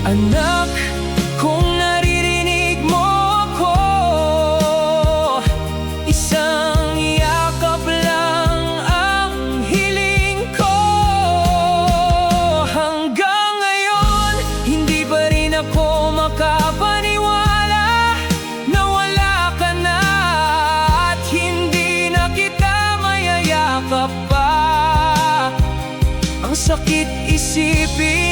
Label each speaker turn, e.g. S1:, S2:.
S1: Anak, kung naririnig mo ako, isang yakap lang ang hiling ko. Hanggang ngayon, hindi pa rin ako makapaniwala na wala ka na at hindi na kita mayayakap pa. Ang sakit isipin